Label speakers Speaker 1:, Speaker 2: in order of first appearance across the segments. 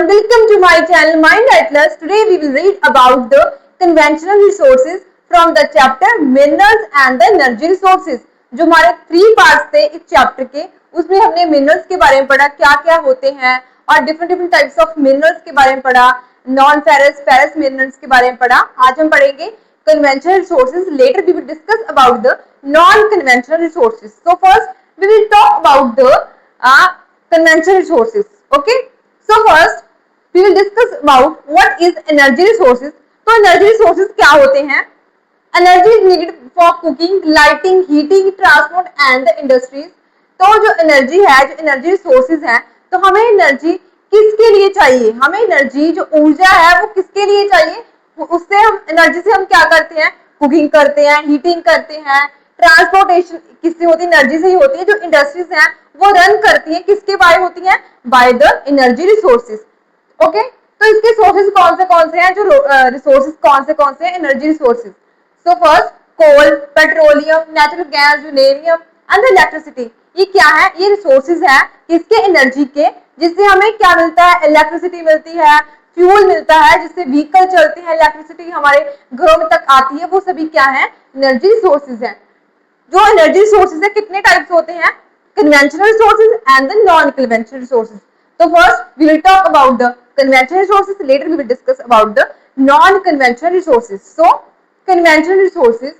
Speaker 1: everyone, welcome to my channel Mind Atlas. Today we will read about the conventional resources from the chapter Minerals and the Energy Resources. जो हमारे 3 parts थे इस chapter के, उसमें हमने minerals के बारे में पढ़ा, क्या क्या होते हैं, और डिफरेंट टाइप्स ऑफ मिनरल्स के बारे में पढ़ा, नॉन फेरस फेरस मिनरल्स के बारे में पढ़ा. आज हम पढ़ेंगे conventional resources. Later we will discuss about the non-conventional resources. So first we will talk about the conventional resources. Okay. So first we will discuss about what is energy resources. तो energy resources क्या होते हैं? Energy is needed for cooking, lighting, heating, transport and the industries. तो जो energy है, जो energy resources हैं, तो हमें energy किसके लिए चाहिए? हमें energy जो ऊर्जा है वो किसके लिए चाहिए? उससे हम एनर्जी से हम क्या करते हैं? कुकिंग करते हैं, हीटिंग करते हैं, ट्रांसपोर्टेशन किससे होती है? एनर्जी से ही होती है. जो इंडस्ट्रीज हैं वो रन करती हैं किसके बाय होती हैं? By the energy resources. Okay, तो इसके सोर्सेज कौन से हैं? जो रिसोर्सेज कौन से हैं? Energy resources. So first coal, petroleum, natural gas, uranium and electricity. ये क्या है? ये रिसोर्सेज है किसके? एनर्जी के, जिससे हमें क्या मिलता है? इलेक्ट्रिसिटी मिलती है, फ्यूल मिलता है, जिससे व्हीकल चलते हैं, इलेक्ट्रिसिटी हमारे घरों में तक आती है. वो सभी क्या है? एनर्जी रिसोर्सेज है. जो एनर्जी रिसोर्सेज है कितने टाइप्स होते हैं? Conventional resources and the non conventional resources. तो first we will talk about the conventional resources, later we will discuss about the non conventional resources. So conventional resources,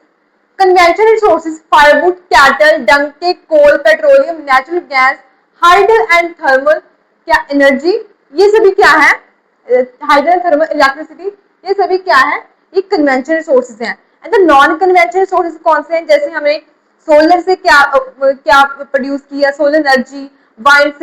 Speaker 1: conventional resources firewood, cattle, dung, coal, petroleum, natural gas, hydel and thermal क्या energy, ये सभी क्या है? Hydro thermal electricity, ये सभी क्या है? ये कन्वेंशनल रिसोर्सेज हैं. And the non conventional resources कौन से हैं? जैसे हमें सोलर से क्या प्रोड्यूस किया? Solar energy. वाइंड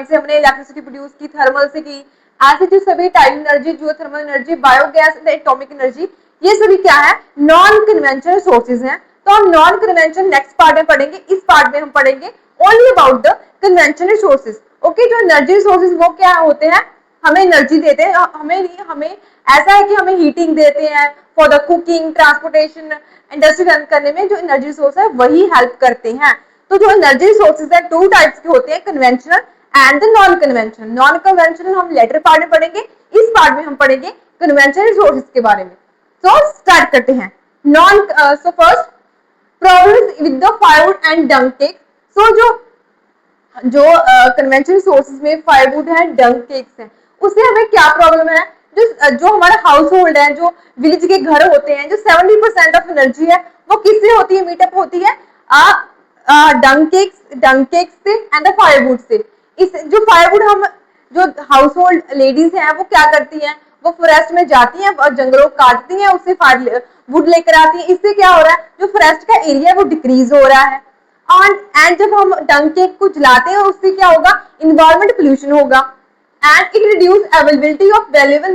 Speaker 1: से हमने इलेक्ट्रिसिटी प्रोड्यूस की, थर्मल से की. ऐसे जो सभी tide energy, geothermal energy, biogas and atomic energy, ये सभी क्या है? नॉन कन्वेंशनल रिसोर्सेज हैं. तो हम नॉन कन्वेंशनल नेक्स्ट पार्ट में पढ़ेंगे. इस पार्ट में हम पढ़ेंगे only about the conventional resources. Okay, जो एनर्जी रिसोर्सेज वो क्या होते हैं? हमें एनर्जी देते हैं. हमें ऐसा है कि हमें हीटिंग देते हैं for the cooking, transportation, industry run करने में जो एनर्जी रिसोर्स है वही हेल्प करते हैं. तो जो एनर्जी रिसोर्सेज है 2 टाइप्स के होते हैं, conventional and the non conventional. Non conventional हम लेटर पार्ट में पढ़ेंगे. इस पार्ट में हम पढ़ेंगे कन्वेंशनल रिसोर्सेज के बारे में. सो स्टार्ट करते हैं. So first problems with the firewood and dung cake. So जो कन्वेंशनल रिसोर्सेज में फायरवुड है, डंग केक्स है, उससे हमें क्या प्रॉब्लम है? जो हमारा हाउस होल्ड है, जो विलेज के घर होते हैं, जो 70% ऑफ एनर्जी है वो किससे होती है? मीटअप होती है डंग केक्स से एंड द फायरवुड से. इस जो फायरवुड हम जो हाउस होल्ड लेडीज हैं वो क्या करती हैं? वो फॉरेस्ट में जाती हैं और जंगलों काटती हैं, उससे वुड लेकर आती हैं. इससे क्या हो रहा है? जो फॉरेस्ट का एरिया है वो डिक्रीज हो रहा है. एंड जब हम डंग केक को जलाते हैं उससे क्या होगा? इन्वायरमेंट पोल्यूशन होगा. And it reduce availability of valuable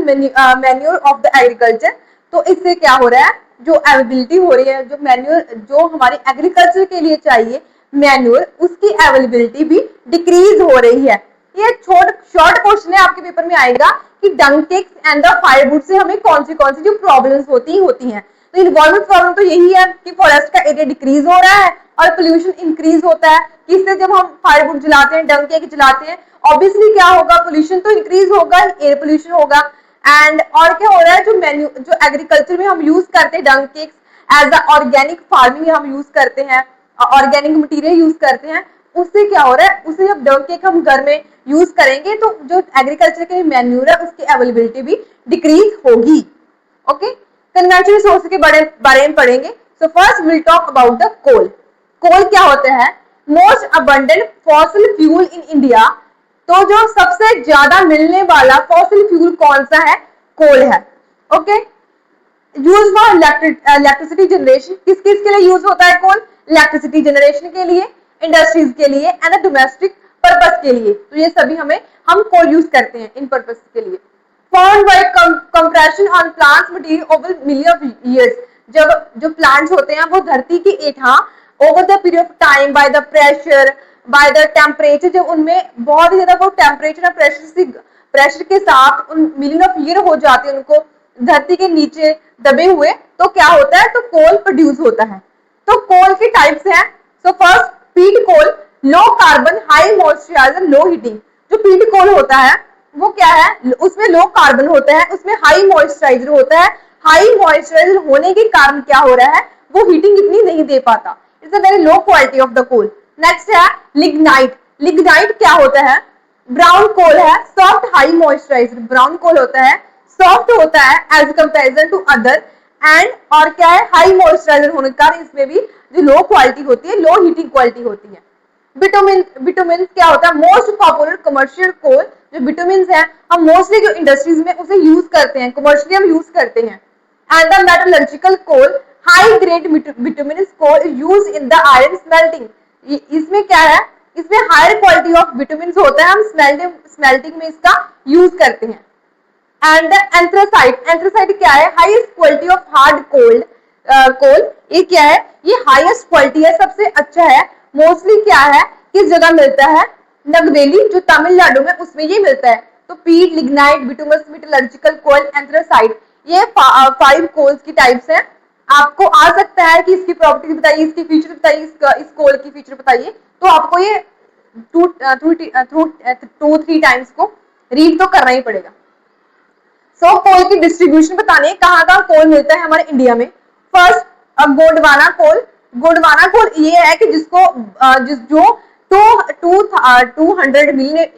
Speaker 1: manure of the agriculture. तो इससे क्या हो रहा है? जो अवेलेबिलिटी हो रही है, जो मैन्योर जो हमारे एग्रीकल्चर के लिए चाहिए मैन्योर, उसकी अवेलेबिलिटी भी डिक्रीज हो रही है. ये शॉर्ट क्वेश्चन है, आपके पेपर में आएगा कि डंग केक्स एंड द फायरवुड से हमें कौन सी जो प्रॉब्लम्स होती हैं. तो इन्वायरमेंट प्रॉब्लम तो यही है कि फॉरेस्ट का एरिया डिक्रीज हो रहा है और पोल्यूशन इंक्रीज होता है. किससे? जब हम फायरवुड जलाते हैं, डंग केक जलाते हैं, ऑब्वियसली क्या होगा? पोल्यूशन तो इंक्रीज होगा, एयर पोल्यूशन होगा. एंड और क्या हो रहा है? जो एग्रीकल्चर में हम यूज करते हैं dung cakes as a organic farming में हम यूज करते हैं, ऑर्गेनिक मटेरियल यूज करते हैं, उससे क्या हो रहा है? उससे जब डंग केक हम घर में यूज करेंगे तो जो एग्रीकल्चर के मैन्यूर है उसकी अवेलेबिलिटी भी डिक्रीज होगी. ओके, कन्वेंशनल रिसोर्स के बारे में पढ़ेंगे. So first will talk about the coal. Coal क्या होता है? Most abundant fossil fuel in India. तो जो सबसे ज्यादा मिलने वाला फॉसिल फ्यूल कौन सा है? कोल है. Okay, use for electricity generation. किस के लिए यूज होता है कोल? इलेक्ट्रिसिटी जनरेशन के लिए, इंडस्ट्रीज के लिए एंड डोमेस्टिक पर्पस के लिए. तो ये सभी हम कोल यूज करते हैं इन पर्पस के लिए. Formed by compression on plants material over millions of years. जब जो प्लांट्स होते हैं वो धरती के एठा over the period of time by the pressure, by the temperature, जब उनमें बहुत ही ज्यादा वो टेम्परेचर और प्रेशर के साथ उन मिलियन ऑफ ईयर हो जाते हैं उनको धरती के नीचे दबे हुए, तो क्या होता है? तो कोल प्रोड्यूस होता है. तो कोल के टाइप्स हैं. सो फर्स्ट पीट कोल, लो कार्बन, हाई मॉइस्चराइजर, लो हीटिंग. जो पीट कोल होता है वो क्या है, उसमें लो कार्बन होता है, उसमें हाई मॉइस्चराइजर होता है। हाई मॉइस्चराइजर होने के कारण क्या हो रहा है, वो हीटिंग इतनी नहीं दे पाता। It's a very low quality of the coal. Next है लिग्नाइट। लिग्नाइट क्या होता है, ब्राउन कोल है, soft high moisturiser brown coal होता है, सॉफ्ट होता है as comparison to other and, और क्या है, हाई मॉइस्चराइजर होने के कारण इसमें भी जो लो क्वालिटी होती है, लो हीटिंग क्वालिटी होती है। बिटुमिन, बिटुमिन क्या होता है, मोस्ट पॉपुलर कमर्शियल कोल। जो बिटुमिन है हम मोस्टली जो इंडस्ट्रीज में उसे यूज करते हैं, कमर्शियली हम यूज करते हैं। And the metallurgical coal, high grade bituminous coal use in the iron smelting. इसमें क्या है, इसमें हायर क्वालिटी ऑफ बिटुमिन होता है, हम स्मेल्टिंग में इसका यूज करते हैं। एंड एंथ्रासाइट, एंथ्रासाइट क्या है, highest quality of hard cold coal. ये क्या है, ये हाईएस्ट क्वालिटी है, सबसे अच्छा है। मोस्टली क्या है, किस जगह मिलता है, नगवेली जो तमिलनाडु में, उसमें ये मिलता है। तो पीट, लिग्नाइट, बिटुमस, मेटलर्जिकल कोल, एंथ्रासाइट, ये 5 कोल्स की टाइप्स हैं। आपको आ सकता है कि इसकी प्रॉपर्टीज बताइए, इसकी फीचर बताइए, इस कोल की फीचर बताइए, तो आपको ये 2-3 टाइम्स को रीड तो करना ही पड़ेगा। सो कोल की डिस्ट्रीब्यूशन बताने, कहाँ कहाँ कोल मिलता है हमारे इंडिया में। फर्स्ट गोंडवाना कोल। गोंडवाना कोल ये है कि जिसको जो 200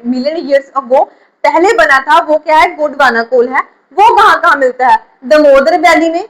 Speaker 1: मिलियन ईयर्स अगो पहले बना था, वो क्या है, गोंडवाना कोल है। वो कहाँ कहाँ मिलता है, दामोदर वैली में,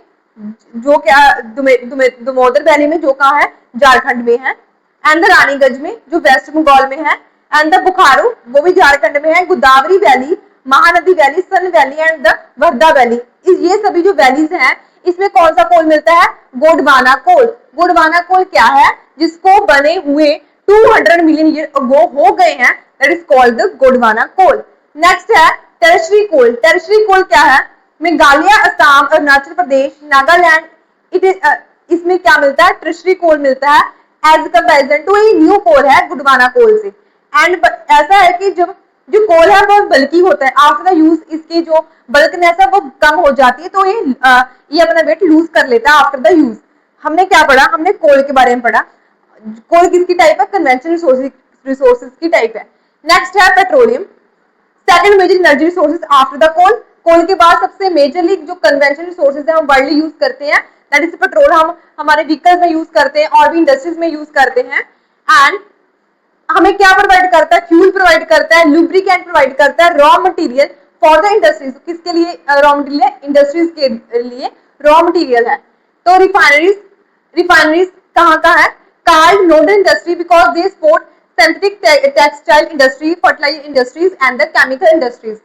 Speaker 1: जो क्या दामोदर वैली में, जो कहाँ है, झारखंड में है। एंड द रानीगंज में, जो वेस्ट बंगाल में है। एंड द बुखारू, वो भी झारखंड में है। Godavari valley, Mahanadi valley, Son valley and the Wardha valley, ये सभी जो वैलीज हैं, इसमें कौन सा कोल मिलता है, गोंडवाना कोल। गोंडवाना कोल क्या है, जिसको बने हुए 200 मिलियन ईयर अगो हो गए हैं, that is called the Gondwana coal. Next है टेरिशरी कोल। टेरिशरी कोल क्या है, मेघालय, असम, अरुणाचल प्रदेश, नागालैंड, इसमें क्या मिलता है, टेरिशरी कोल मिलता है एज कंपेरिजन टू ये न्यू कोल है गोंडवाना कोल से। एंड ऐसा है कि जब जो कोल है वो बल्कि होता है, आफ्टर द यूज इसकी जो बल्कनेस है वो कम हो जाती है, तो ये अपना वेट लूज कर लेता है आफ्टर द यूज। हमने क्या पढ़ा, हमने कोल के बारे में पढ़ा। कोल किसकी टाइप है, कन्वेंशनल रिसोर्सेज की टाइप है। नेक्स्ट है petroleum, second major energy resources after the coal. Coal के बाद सबसे मेजरली जो कन्वेंशनल रिसोर्सेज है हम वर्ल्डली यूज करते हैं, दैट इज पेट्रोल। हम हमारे व्हीकल्स में यूज करते हैं और भी इंडस्ट्रीज में यूज करते हैं। एंड हमें क्या प्रोवाइड करता है, फ्यूल प्रोवाइड करता है, लुब्रिकेंट प्रोवाइड करता है, raw material for the industries. किसके लिए रॉ मटेरियल, इंडस्ट्रीज के लिए रॉ मटेरियल है। तो रिफाइनरीज, रिफाइनरीज कहाँ कहाँ है, card nodal industry because they support synthetic textile industry, fertilizer industries and the chemical industries.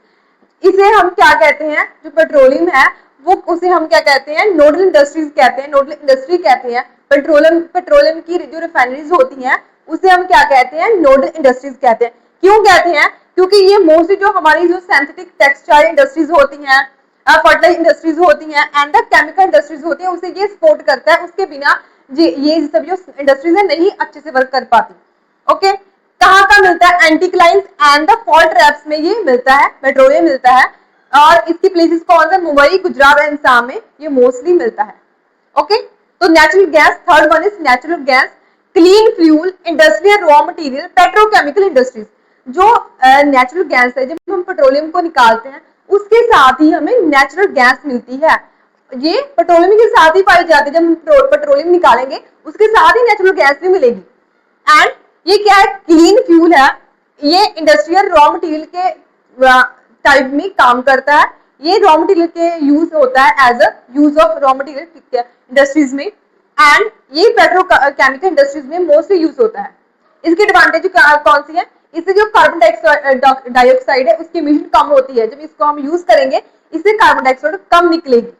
Speaker 1: इसे हम क्या कहते हैं, जो पेट्रोलियम है वो उसे हम क्या कहते हैं, नोडल इंडस्ट्रीज कहते हैं, नोडल इंडस्ट्री कहते हैं। पेट्रोलियम की जो रिफाइनरीज होती हैं उसे हम क्या कहते हैं, नोडल इंडस्ट्रीज कहते हैं। क्यों कहते हैं, क्योंकि ये मोस्टली जो हमारी जो सिंथेटिक टेक्सटाइल इंडस्ट्रीज होती हैं, फर्टिलाइजर इंडस्ट्रीज होती हैं एंड द केमिकल इंडस्ट्रीज होती है, उसे ये सपोर्ट करता है। उसके बिना ये सब जो इंडस्ट्रीज है नहीं अच्छे से वर्क कर पाती। ओके, कहाँ का मिलता है, एंटीक्लाइंस एंड द फॉल्ट ट्रैप्स में ये मिलता है, पेट्रोलियम मिलता है। और इसकी प्लेसेस कौन सा, मुंबई, गुजरात एंड असम में ये मोस्टली मिलता है। ओके, तो natural gas, third one is natural gas, clean fuel, industrial raw material, petrochemical industries. जो नेचुरल गैस है, जब हम पेट्रोलियम को निकालते हैं उसके साथ ही हमें नेचुरल गैस मिलती है। ये पेट्रोलियम के साथ ही पाई जाती है, जब हम पेट्रोलियम निकालेंगे उसके साथ ही नेचुरल गैस भी मिलेगी। एंड ये क्या है, क्लीन फ्यूल है, ये इंडस्ट्रियल रॉ मटेरियल के टाइप में काम करता है। ये रॉ मटेरियल के यूज होता है as a use of raw material industries में। एंड ये पेट्रोकेमिकल इंडस्ट्रीज में मोस्टली यूज होता है। इसकी एडवांटेज कौन सी है, इससे जो कार्बन डाइऑक्साइड है उसकी एमिशन कम होती है। जब इसको हम यूज करेंगे इससे कार्बन डाइऑक्साइड कम निकलेगी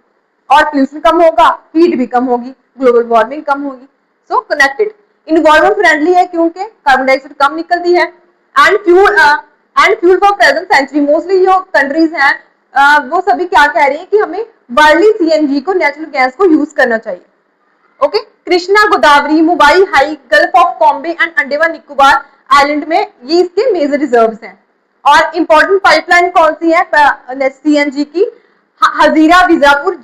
Speaker 1: और पोल्यूशन कम होगा, हीट भी कम होगी, ग्लोबल वार्मिंग कम होगी। सो कनेक्टेड, इन्वायरमेंट फ्रेंडली है क्योंकि कार्बन डाइऑक्साइड कम निकलती है। And fuel for present century, mostly जो कंट्रीज हैं वो सभी क्या कह रही है कि हमें वर्ल्डली सीएनजी को, नेचुरल गैस को यूज करना चाहिए। Okay, Krishna, Godavari, Mumbai high, gulf of Bombay and Andaman Nicobar island में ये इसके मेजर रिजर्व्स हैं। और इंपॉर्टेंट पाइपलाइन कौन सी है सीएनजी की, हजीरा, बीजापुर,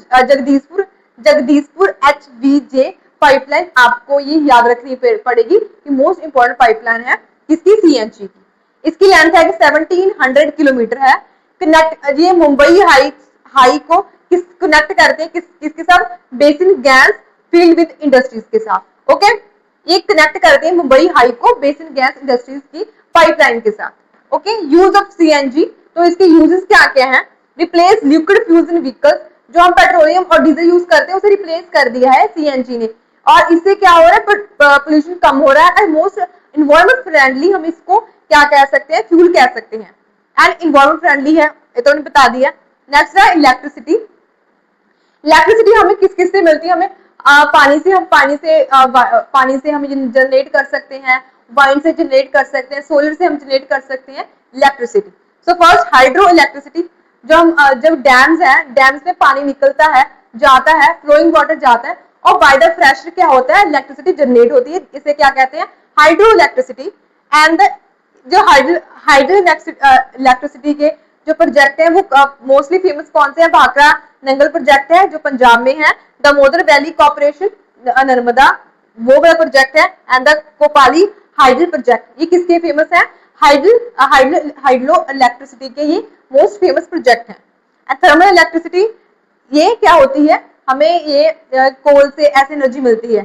Speaker 1: जगदीशपुर HVJ पाइपलाइन। आपको ये याद रखनी पड़ेगी कि मोस्ट इंपॉर्टेंट पाइपलाइन है किसकी, सीएनजी की। इसकी लेंथ है कि 1700 किलोमीटर है। कनेक्ट, ये मुंबई हाई को कनेक्ट करते हैं किसके साथ, basin gas field with industries के साथ। ओके, ये कनेक्ट करते हैं मुंबई हाई को बेसिन गैस इंडस्ट्रीज की पाइपलाइन के साथ। ओके, यूज ऑफ सीएनजी, तो इसके यूजेस क्या क्या हैं, रिप्लेस लिक्विड फ्यूजन व्हीकल्स, जो हम पेट्रोलियम और डीजल यूज करते हैं उसे रिप्लेस कर दिया है सीएनजी ने, और इससे क्या हो रहा है, पोल्यूशन कम हो रहा है एंड मोस्ट इन्वायरमेंट फ्रेंडली, हम इसको क्या कह सकते हैं, फ्यूल कह सकते हैं, एंड इन्वायरमेंट फ्रेंडली है, ये तो हमने बता दिया। नेक्स्ट है इलेक्ट्रिसिटी। इलेक्ट्रिसिटी हमें किस किस से मिलती है, हमें पानी से हम जनरेट कर सकते हैं, वाइन से जनरेट कर सकते हैं, सोलर से हम जनरेट कर सकते हैं electricity. So first hydro electricity, जब डैम्स है, डैम्स में पानी निकलता है, जाता है, फ्लोइंग वाटर जाता है और बाय द प्रेशर क्या होता है, इलेक्ट्रिसिटी जनरेट होती है, इसे क्या कहते हैं, हाइड्रो इलेक्ट्रिसिटी। एंड जो हाइड्रो इलेक्ट्रिसिटी के जो प्रोजेक्ट है वो मोस्टली फेमस कौन से हैं, भाखड़ा नंगल प्रोजेक्ट है जो पंजाब में है, दामोदर वैली कॉर्पोरेशन नर्मदा वो वाला प्रोजेक्ट है, एंड द कोपाली हाइडल प्रोजेक्ट, ये किसके फेमस है, हाइड्रो इलेक्ट्रिसिटी के ये मोस्ट फेमस प्रोजेक्ट है। एंड थर्मल इलेक्ट्रिसिटी, ये क्या होती है, हमें ये कोल से ऐसे एनर्जी मिलती है,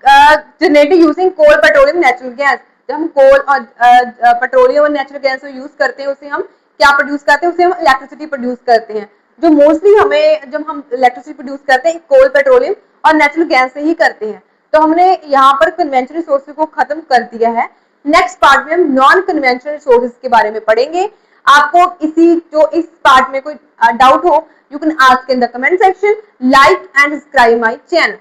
Speaker 1: generated using coal petroleum natural gas, जब हम कोल और पेट्रोलियम और नेचुरल गैस को यूज करते हैं उसे हम क्या प्रोड्यूस करते हैं, उसे हम इलेक्ट्रिसिटी प्रोड्यूस करते हैं, जो मोस्टली हमें जब हम इलेक्ट्रिसिटी प्रोड्यूस करते हैं कोल पेट्रोलियम और नेचुरल गैस से ही करते हैं। तो हमने यहाँ पर कन्वेंशनल रिसोर्सेज को खत्म कर दिया है। नेक्स्ट पार्ट में हम नॉन कन्वेंशनल रिसोर्सेज के बारे में पढ़ेंगे। आपको इस पार्ट में कोई डाउट हो, you can ask in the comment section, like and subscribe my channel.